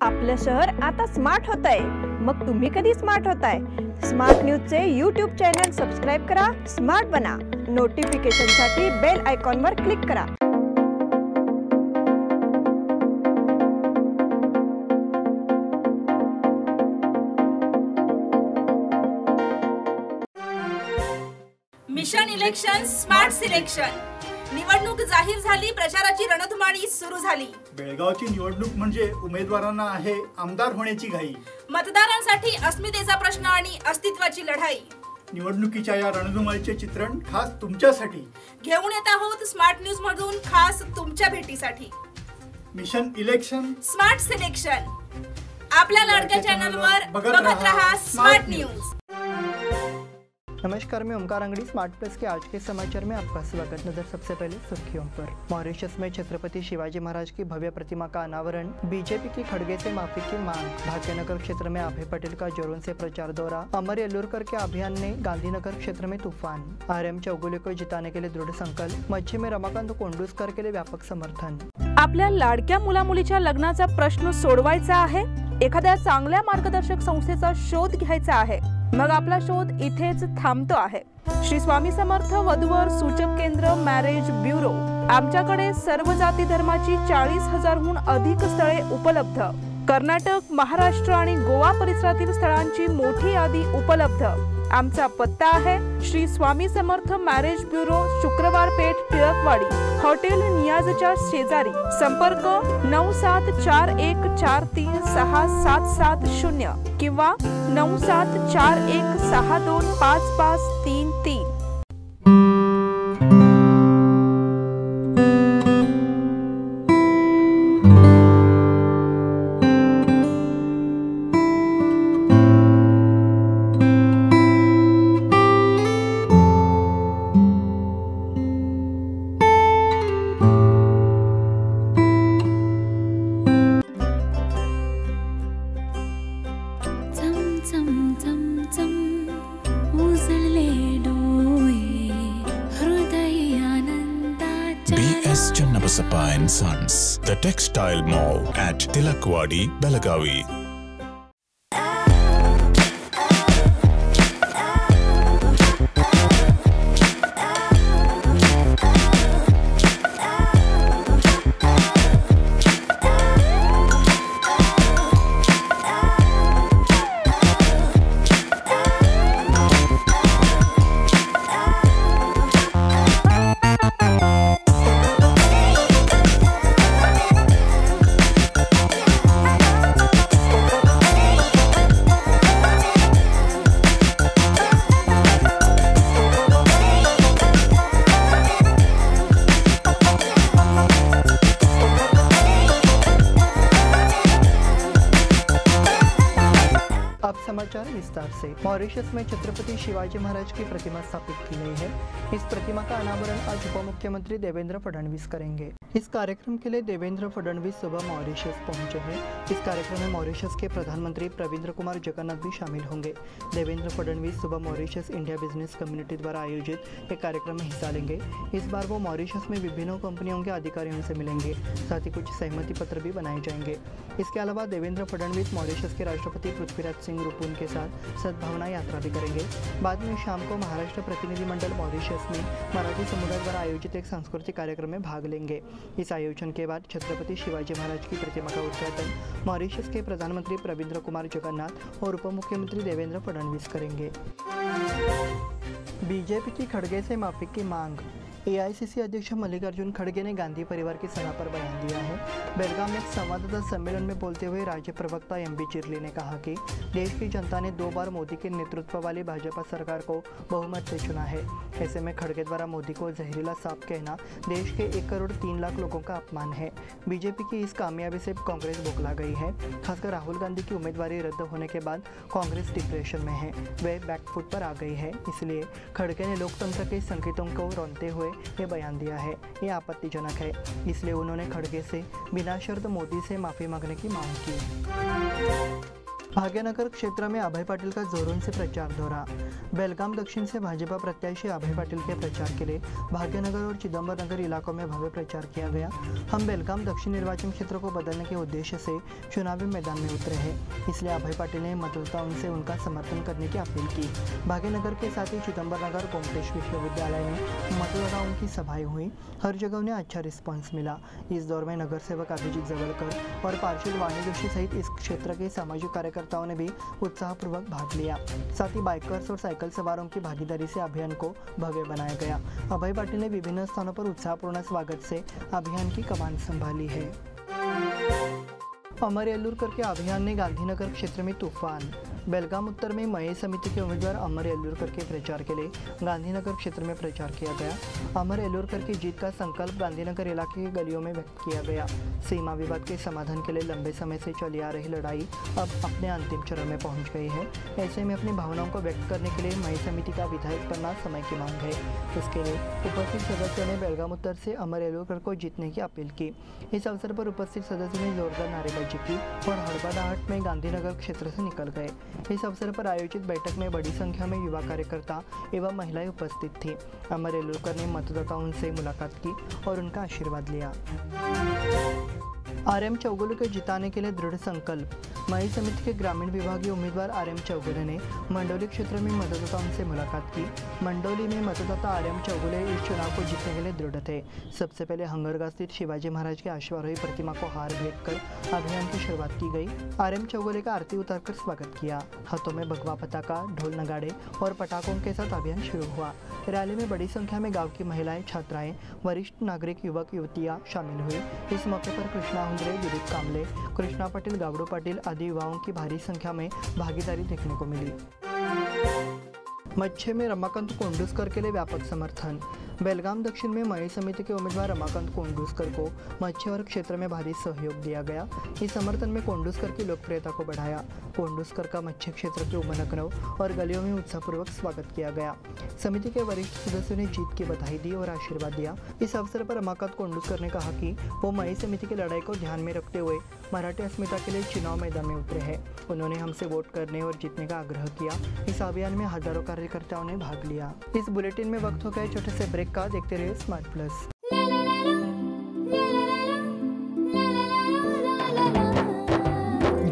आपलं शहर आता स्मार्ट होत आहे। मग तुम्ही कधी स्मार्ट होताय? स्मार्ट न्यूजचे यूट्यूब चॅनल सबस्क्राइब करा, स्मार्ट बना। नोटिफिकेशनसाठी बेल आयकॉनवर क्लिक करा। मिशन इलेक्शन स्मार्ट सिलेक्शन निवडणूक जाहीर झाली, प्रचाराची रणधुमाळी सुरू झाली। बेळगावची निवडणूक म्हणजे उमेदवारांना आहे आमदार होण्याची घाई, मतदारांसाठी अस्मितेचा प्रश्न आणि अस्तित्वाची लढाई। निवडणुकीच्या या रणधुमाळीचे चित्रण खास तुमच्यासाठी घेऊन येत आहोत स्मार्ट न्यूज मधून, खास तुमच्या भेटीसाठी। मिशन इलेक्शन स्मार्ट सिलेक्शन आपल्या लाडक्या चॅनलवर बघत रहा स्मार्ट न्यूज। नमस्कार, मैं ओमकार अंगड़ी स्मार्ट प्लस के आज के समाचार में आपका स्वागत। नजर सबसे पहले सुर्खियों पर। मॉरिशस में छत्रपति शिवाजी महाराज की भव्य प्रतिमा का अनावरण, बीजेपी की खड़गे से माफी की मांग। भाग्यनगर क्षेत्र में अभय पटेल का जोरों से प्रचार दौरा, अमर येल्लुरकर के अभियान ने गांधीनगर क्षेत्र में तूफान। आरएम चौगुले को जिताने के लिए दृढ़ संकल्प, मच्छी में रमाकांत कोंडूसकर के लिए व्यापक समर्थन। आपल्या लाडक्या मुलामुलीच्या लग्नाचा प्रश्न सोडवायचा आहे? एखाद्या चांगल्या मार्गदर्शक संस्थेचा शोध घ्यायचा आहे? मग आपला शोध इथेच थांबतो आहे। श्री स्वामी समर्थ वधूवर सूचक केंद्र मॅरेज ब्युरो। आमच्याकडे सर्व जाती धर्माची 40,000हून अधिक स्थळे उपलब्ध। कर्नाटक, महाराष्ट्र आणि गोवा परिसरातील स्थळांची मोठी यादी उपलब्ध। आमचा पत्ता आहे श्री स्वामी समर्थ मॅरेज ब्युरो, शुक्रवार पेठ, टिळकवाडी, हॉटेल नियाजच्या शेजारी। संपर्क 9741436770 किंवा 9741625533। BS Channabasappa and Sons, the textile mall at Tilakwadi, Belagavi. अब समाचार विस्तार से। मॉरिशस में छत्रपति शिवाजी महाराज की प्रतिमा स्थापित की गई है। इस प्रतिमा का अनावरण आज उप मुख्यमंत्री देवेंद्र फडणवीस करेंगे। इस कार्यक्रम के लिए देवेंद्र फडणवीस सुबह मॉरिशस पहुंचे हैं। इस कार्यक्रम में मॉरिशस के प्रधानमंत्री प्रविंद्र कुमार जगन्नाथ भी शामिल होंगे। देवेंद्र फडणवीस सुबह मॉरिशस इंडिया बिजनेस कम्युनिटी द्वारा आयोजित एक कार्यक्रम में हिस्सा लेंगे। इस बार वो मॉरिशस में विभिन्न कंपनियों के अधिकारियों से मिलेंगे, साथ ही कुछ सहमति पत्र भी बनाए जाएंगे। इसके अलावा देवेंद्र फडणवीस मॉरिशस के राष्ट्रपति पृथ्वीराज सिंह रूपुन के साथ सद्भावना यात्रा भी करेंगे। बाद में शाम को महाराष्ट्र प्रतिनिधिमंडल मॉरिशस में मराठी समुदाय द्वारा आयोजित एक सांस्कृतिक कार्यक्रम में भाग लेंगे। इस आयोजन के बाद छत्रपति शिवाजी महाराज की प्रतिमा का उद्घाटन मॉरिशस के प्रधानमंत्री प्रविंद्र कुमार जगन्नाथ और उप मुख्यमंत्री देवेंद्र फडणवीस करेंगे। बीजेपी की खड़गे से माफी की मांग। एआईसीसी अध्यक्ष मल्लिकार्जुन खड़गे ने गांधी परिवार की सलाह पर बयान दिया है। बेलगाम में एक संवाददाता सम्मेलन में बोलते हुए राज्य प्रवक्ता एमबी चिरली ने कहा कि देश की जनता ने 2 बार मोदी के नेतृत्व वाली भाजपा सरकार को बहुमत से चुना है। ऐसे में खड़गे द्वारा मोदी को जहरीला सांप कहना देश के 1 करोड़ 3 लाख लोगों का अपमान है। बीजेपी की इस कामयाबी से कांग्रेस बौखला गई है। खासकर राहुल गांधी की उम्मीदवारी रद्द होने के बाद कांग्रेस डिप्रेशन में है, वे बैकफुट पर आ गई है। इसलिए खड़गे ने लोकतंत्र के संकेतों को रौंदते हुए ये बयान दिया है। ये आपत्तिजनक है, इसलिए उन्होंने खड़गे से बिना शर्त मोदी से माफी मांगने की मांग की। भाग्यनगर क्षेत्र में अभय पाटिल का जोरों से प्रचार दौरा। बेलगाम दक्षिण से भाजपा प्रत्याशी अभय पाटिल के प्रचार के लिए भाग्यनगर और चिदंबर नगर इलाकों में भव्य प्रचार किया गया। हम बेलगाम दक्षिण निर्वाचन क्षेत्र को बदलने के उद्देश्य से चुनावी मैदान में उतरे हैं, इसलिए अभय पाटिल ने मतदाताओं से उनका समर्थन करने की अपील की। भाग्यनगर के साथ ही चिदंबर नगर कोमटेश विश्वविद्यालय में मतदाताओं की सभाएं हुई। हर जगह उन्हें अच्छा रिस्पांस मिला। इस दौर में नगर सेवक अभिजीत जवलकर और पार्षद वाणी जोशी सहित इस क्षेत्र के सामाजिक कार्यकर्ताओं ने भी उत्साहपूर्वक भाग लिया। साथ ही बाइकर्स और साइकिल सवारों की भागीदारी से अभियान को भव्य बनाया गया। अभय पाटिल ने विभिन्न स्थानों पर उत्साहपूर्ण स्वागत से अभियान की कमान संभाली है। अमर येल्लूरकर के अभियान ने गांधीनगर क्षेत्र में तूफान। बेलगाम उत्तर में मई समिति के उम्मीदवार अमर येल्लूरकर के प्रचार के लिए गांधीनगर क्षेत्र में प्रचार किया गया। अमर येल्लूरकर की जीत का संकल्प गांधीनगर इलाके की गलियों में व्यक्त किया गया। सीमा विवाद के समाधान के लिए लंबे समय से चली आ रही लड़ाई अब अपने अंतिम चरण में पहुंच गई है। ऐसे में अपनी भावनाओं को व्यक्त करने के लिए मई समिति का विधायक बनना समय की मांग है। इसके लिए उपस्थित सदस्यों ने बेलगाम उत्तर से अमर येल्लूरकर को जीतने की अपील की। इस अवसर पर उपस्थित सदस्यों ने जोरदार नारेबाजी की और हड़बड़ाहट में गांधीनगर क्षेत्र से निकल गए। इस अवसर पर आयोजित बैठक में बड़ी संख्या में युवा कार्यकर्ता एवं महिलाएं उपस्थित थी। अमर येल्लूरकर ने मतदाताओं से मुलाकात की और उनका आशीर्वाद लिया। आरएम चौगुले को जिताने के लिए दृढ़ संकल्प। मई समिति के ग्रामीण विभागीय उम्मीदवार आरएम चौगुले ने मंडोली क्षेत्र में मतदाताओं से मुलाकात की। मंडोली में मतदाता आरएम चौगुले इस चुनाव को जीतने के लिए दृढ़ थे। सबसे पहले हंगरगा स्थित शिवाजी महाराज की अश्वारोही प्रतिमा को हार भेंट कर अभियान की शुरुआत की गई। आरएम चौगुले का आरती उतारकर स्वागत किया। हाथों में भगवा पताका, ढोल नगाड़े और पटाखों के साथ अभियान शुरू हुआ। रैली में बड़ी संख्या में गाँव की महिलाएं, छात्राएं, वरिष्ठ नागरिक, युवक युवतियां शामिल हुई। इस मौके पर कृष्णा हुंद्रे, दिलीप कामले, कृष्णा पाटिल, गावड़ू पाटिल आदि युवाओं की भारी संख्या में भागीदारी देखने को मिली। मच्छे में रमाकांत कोंडूस्कर के लिए व्यापक समर्थन। बेलगाम दक्षिण में मई समिति के उम्मीदवार रमाकांत कोंडूस्कर को मच्छेवर क्षेत्र में भारी सहयोग दिया गया। इस समर्थन में कोंडूस्कर की लोकप्रियता को बढ़ाया। कोंडूस्कर का मच्छी क्षेत्र के उमनकनव और गलियों में उत्साहपूर्वक स्वागत किया गया। समिति के वरिष्ठ सदस्यों ने जीत की बधाई दी और आशीर्वाद दिया। इस अवसर पर रमाकांत कोंडूस्कर ने कहा कि वो मई समिति की लड़ाई को ध्यान में रखते हुए मराठी अस्मिता के लिए चुनाव मैदान में उतरे हैं। उन्होंने हमसे वोट करने और जीतने का आग्रह किया। इस अभियान में हजारों कार्यकर्ताओं ने भाग लिया। इस बुलेटिन में वक्त हो गया छोटे से ब्रेक का। देखते रहिए स्मार्ट प्लस।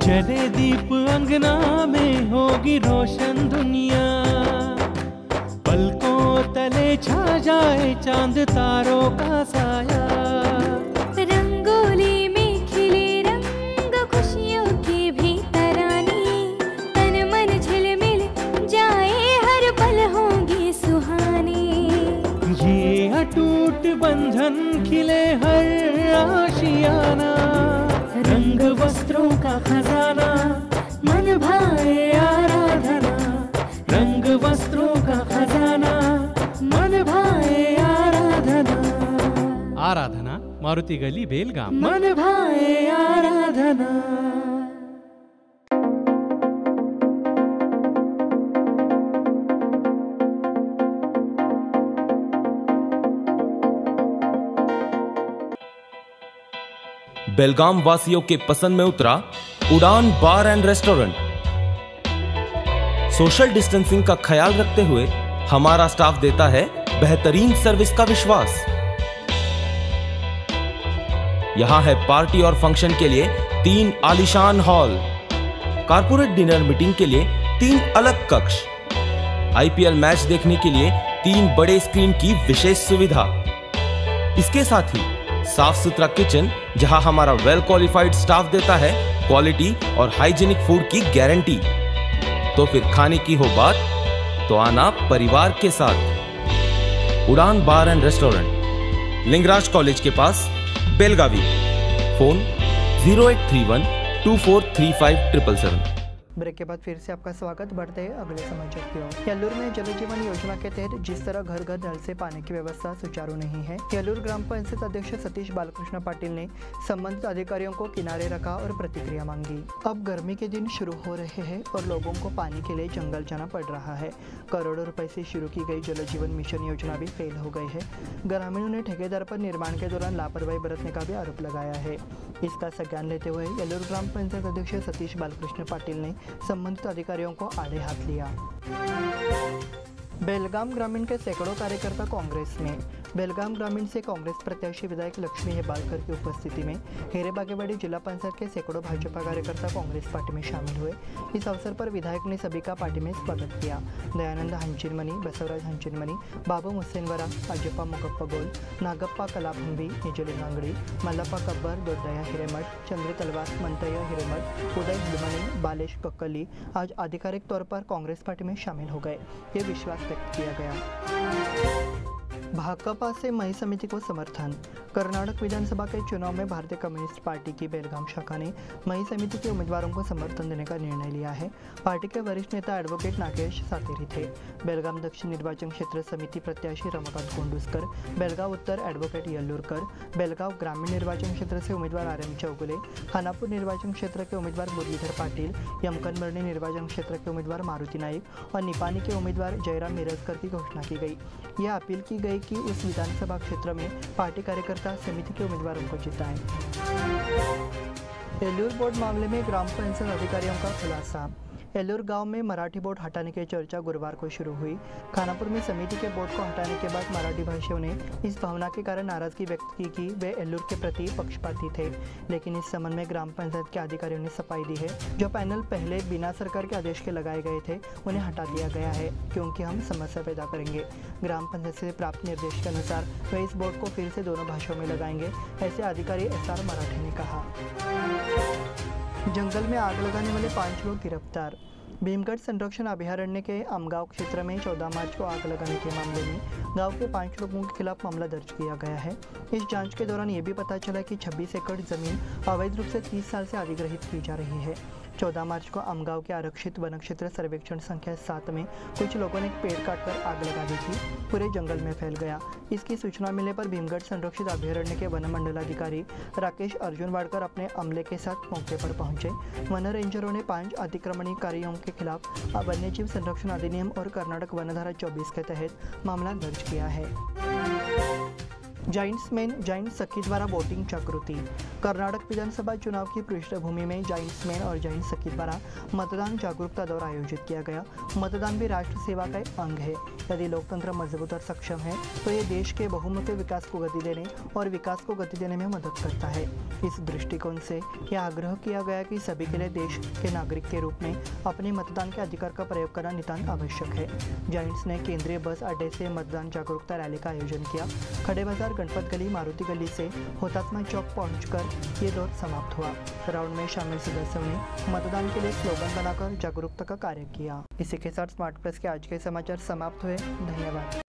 जले दीप अंगना में होगी रोशन दुनिया, पलकों तले छा जाए चांद तारों का साया। रंगोली में खिले रंग खुशियों की भी तरानी, तन मन झिलमिल जाए हर पल होंगी सुहानी। ये अटूट बंधन खिले हर आशियाना, रंग वस्त्रों का खजाना मन भाए आराधना। रंग वस्त्रों का खजाना मन भाए आराधना। आराधना मारुति गली बेलगाम। मन भाए आराधना। बेलगाम वासियों के पसंद में उतरा उड़ान बार एंड रेस्टोरेंट। सोशल डिस्टेंसिंग का ख्याल रखते हुए हमारा स्टाफ देता है बेहतरीन सर्विस का विश्वास। यहां है पार्टी और फंक्शन के लिए 3 आलीशान हॉल, कारपोरेट डिनर मीटिंग के लिए 3 अलग कक्ष, आईपीएल मैच देखने के लिए 3 बड़े स्क्रीन की विशेष सुविधा। इसके साथ ही साफ सुथरा किचन, जहां हमारा वेल क्वालिफाइड स्टाफ देता है क्वालिटी और हाइजीनिक फूड की गारंटी। तो फिर खाने की हो बात तो आना परिवार के साथ। उड़ान बार एंड रेस्टोरेंट, लिंगराज कॉलेज के पास, बेलगावी। फोन 0831 2435 ब्रेक के बाद फिर से आपका स्वागत। बढ़ते हैं अगले समाचार की ओर। येल्लूर में जल जीवन योजना के तहत जिस तरह घर घर नल से पानी की व्यवस्था सुचारू नहीं है, येल्लूर ग्राम पंचायत अध्यक्ष सतीश बालकृष्ण पाटिल ने संबंधित अधिकारियों को किनारे रखा और प्रतिक्रिया मांगी। अब गर्मी के दिन शुरू हो रहे हैं और लोगों को पानी के लिए जंगल जाना पड़ रहा है। करोड़ों रुपए से शुरू की गई जल जीवन मिशन योजना भी फेल हो गई है। ग्रामीणों ने ठेकेदार पर निर्माण के दौरान लापरवाही बरतने का भी आरोप लगाया है। इसका संज्ञान लेते हुए येल्लूर ग्राम पंचायत अध्यक्ष सतीश बालकृष्ण पाटिल ने संबंधित अधिकारियों को आड़े हाथ लिया। बेलगाम ग्रामीण के सैकड़ों कार्यकर्ता कांग्रेस में। बेलगाम ग्रामीण से कांग्रेस प्रत्याशी विधायक लक्ष्मी हेबालकर की उपस्थिति में हिरेबागेवाडी जिला पंचायत के सैकड़ों भाजपा कार्यकर्ता कांग्रेस पार्टी में शामिल हुए। इस अवसर पर विधायक ने सभी का पार्टी में स्वागत किया। दयानंद हंचिनमनी, बसवराज हंचिनमनी, बाबू मुसेनवरा, अजप्पा मुगप्पगोल, नागप्पा कलाभंबी, निजलिंगांगड़ी, मल्लप्पा कब्बर, दोड्डया हिरेमठ, चंद्र तलवार, मंतయ్య हिरेमठ, उदय हिलमनी, बालेश कक्कली आज आधिकारिक तौर पर कांग्रेस पार्टी में शामिल हो गए। ये विश्वास व्यक्त किया गया। भाकपा से मई समिति को समर्थन। कर्नाटक विधानसभा के चुनाव में भारतीय कम्युनिस्ट पार्टी की बेलगाम शाखा ने मई समिति के उम्मीदवारों को समर्थन देने का निर्णय लिया है। पार्टी के वरिष्ठ नेता एडवोकेट नागेश सातेरी थे। बेलगाम दक्षिण निर्वाचन क्षेत्र समिति प्रत्याशी रमाकांत कोंडुस्कर, बेलगाव उत्तर एडवोकेट यल्लूरकर, बेलगाव ग्रामीण निर्वाचन क्षेत्र से उम्मीदवार आर्यम चौगुले, खानापुर निर्वाचन क्षेत्र के उम्मीदवार मुरलीधर पाटिल, यमकनमरनी निर्वाचन क्षेत्र के उम्मीदवार मारुति नाइक और निपानी के उम्मीदवार जयराम मिरजकर की घोषणा की गई। यह अपील की गई कि उस विधानसभा क्षेत्र में पार्टी कार्यकर्ता समिति के उम्मीदवारों को जिताएं। एल्लूर बोर्ड मामले में ग्राम पंचायत अधिकारियों का खुलासा। एल्लूर गांव में मराठी बोर्ड हटाने की चर्चा गुरुवार को शुरू हुई। खानापुर में समिति के बोर्ड को हटाने के बाद मराठी भाषियों ने इस भावना के कारण नाराजगी व्यक्त की कि वे एल्लूर के प्रति पक्षपाती थे, लेकिन इस संबंध में ग्राम पंचायत के अधिकारियों ने सफाई दी है। जो पैनल पहले बिना सरकार के आदेश के लगाए गए थे उन्हें हटा दिया गया है, क्योंकि हम समस्या पैदा करेंगे। ग्राम पंचायत से प्राप्त निर्देश के अनुसार वे इस बोर्ड को फिर से दोनों भाषाओं में लगाएंगे, ऐसे अधिकारी SR मराठी ने कहा। जंगल में आग लगाने वाले 5 लोग गिरफ्तार। भीमगढ़ संरक्षण अभयारण्य के अमगांव क्षेत्र में 14 मार्च को आग लगाने के मामले में गांव के 5 लोगों के खिलाफ मामला दर्ज किया गया है। इस जांच के दौरान ये भी पता चला कि 26 एकड़ जमीन अवैध रूप से 30 साल से अधिग्रहित की जा रही है। 14 मार्च को अमगांव के आरक्षित वन क्षेत्र सर्वेक्षण संख्या 7 में कुछ लोगों ने पेड़ काटकर आग लगा दी थी, पूरे जंगल में फैल गया। इसकी सूचना मिलने पर भीमगढ़ संरक्षित अभयारण्य के वन मंडलाधिकारी राकेश अर्जुन वाडकर अपने अमले के साथ मौके पर पहुंचे। वन रेंजरों ने 5 अतिक्रमणकारियों के खिलाफ वन्यजीव संरक्षण अधिनियम और कर्नाटक वन धारा 24 के तहत मामला दर्ज किया है। जाइंट्समैन सखी द्वारा वोटिंग जागृति। कर्नाटक विधानसभा चुनाव की पृष्ठभूमि में जाइंट्समैन और जाइंट सखी द्वारा मतदान जागरूकता दौर आयोजित किया गया। मतदान भी राष्ट्र सेवा का एक अंग है। यदि लोकतंत्र मजबूत और सक्षम है तो ये देश के बहुमुखी विकास को गति देने और विकास को गति देने में मदद करता है। इस दृष्टिकोण से यह आग्रह किया गया कि सभी के लिए देश के नागरिक के रूप में अपने मतदान के अधिकार का प्रयोग करना नितांत आवश्यक है। जाइंट्स ने केंद्रीय बस अड्डे से मतदान जागरूकता रैली का आयोजन किया। खड़े बाजार, गणपत गली, मारुति गली से हुतात्मा चौक पहुंचकर ये दौर समाप्त हुआ। राउंड में शामिल सदस्यों ने मतदान के लिए स्लोगन बनाकर जागरूकता का कार्य किया। इसी के साथ स्मार्ट प्लस के आज के समाचार समाप्त हुए। धन्यवाद।